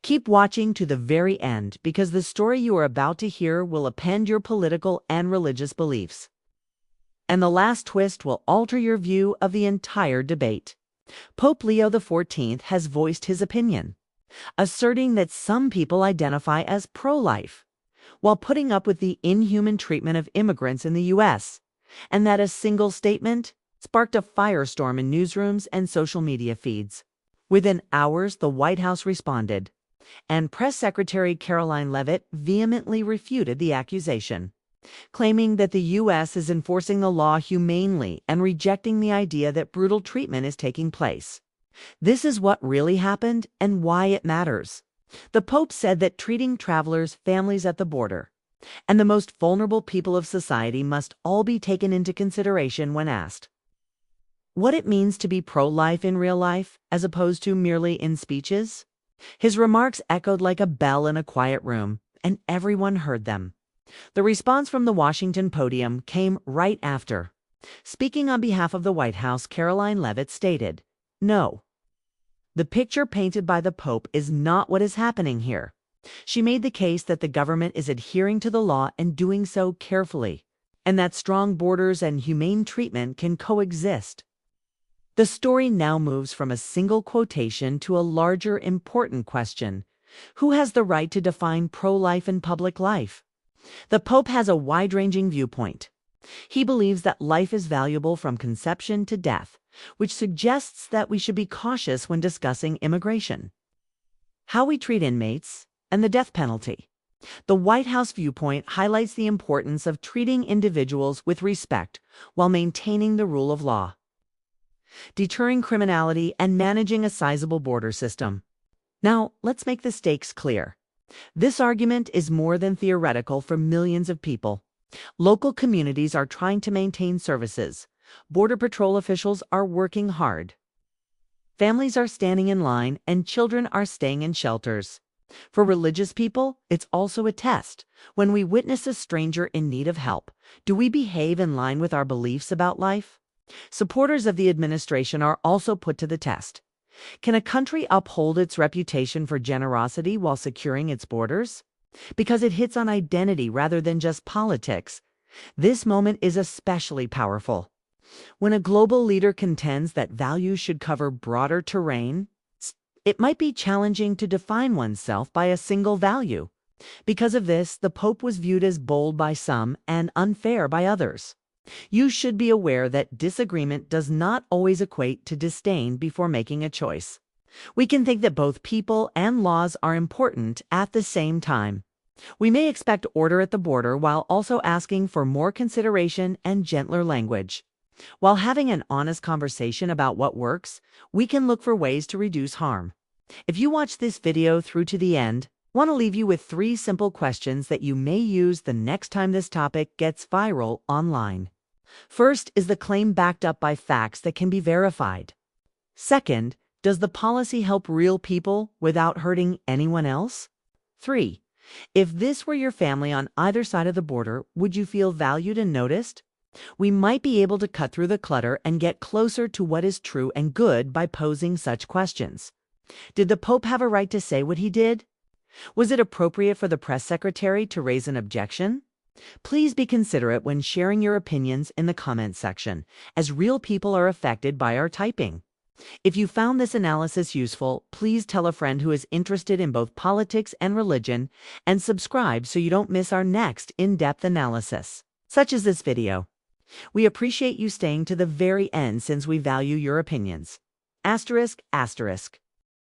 Keep watching to the very end because the story you are about to hear will upend your political and religious beliefs. And the last twist will alter your view of the entire debate. Pope Leo XIV has voiced his opinion, asserting that some people identify as pro-life, while putting up with the inhuman treatment of immigrants in the U.S., and that a single statement sparked a firestorm in newsrooms and social media feeds. Within hours, the White House responded, and Press Secretary Karoline Leavitt vehemently refuted the accusation, claiming that the U.S. is enforcing the law humanely and rejecting the idea that brutal treatment is taking place. This is what really happened and why it matters. The Pope said that treating travelers, families at the border, and the most vulnerable people of society must all be taken into consideration when asked what it means to be pro-life in real life as opposed to merely in speeches. His remarks echoed like a bell in a quiet room, and everyone heard them. The response from the Washington podium came right after. Speaking on behalf of the White House, Karoline Leavitt stated, "No, the picture painted by the Pope is not what is happening here." She made the case that the government is adhering to the law and doing so carefully, and that strong borders and humane treatment can coexist. The story now moves from a single quotation to a larger, important question: who has the right to define pro-life in public life? The Pope has a wide-ranging viewpoint. He believes that life is valuable from conception to death, which suggests that we should be cautious when discussing immigration, how we treat inmates, and the death penalty. The White House viewpoint highlights the importance of treating individuals with respect while maintaining the rule of law, deterring criminality, and managing a sizable border system. Now, let's make the stakes clear. This argument is more than theoretical for millions of people. Local communities are trying to maintain services. Border Patrol officials are working hard. Families are standing in line, and children are staying in shelters. For religious people, it's also a test. When we witness a stranger in need of help, do we behave in line with our beliefs about life? Supporters of the administration are also put to the test. Can a country uphold its reputation for generosity while securing its borders? Because it hits on identity rather than just politics. This moment is especially powerful. When a global leader contends that values should cover broader terrain, it might be challenging to define oneself by a single value. Because of this, the Pope was viewed as bold by some and unfair by others. You should be aware that disagreement does not always equate to disdain before making a choice. We can think that both people and laws are important at the same time. We may expect order at the border while also asking for more consideration and gentler language. While having an honest conversation about what works, we can look for ways to reduce harm. If you watch this video through to the end, I want to leave you with 3 simple questions that you may use the next time this topic gets viral online. First, is the claim backed up by facts that can be verified? Second, does the policy help real people without hurting anyone else? 3, if this were your family on either side of the border, would you feel valued and noticed? We might be able to cut through the clutter and get closer to what is true and good by posing such questions. Did the Pope have a right to say what he did? Was it appropriate for the press secretary to raise an objection? Please be considerate when sharing your opinions in the comments section, as real people are affected by our typing. If you found this analysis useful, please tell a friend who is interested in both politics and religion, and subscribe so you don't miss our next in-depth analysis, such as this video. We appreciate you staying to the very end since we value your opinions. ****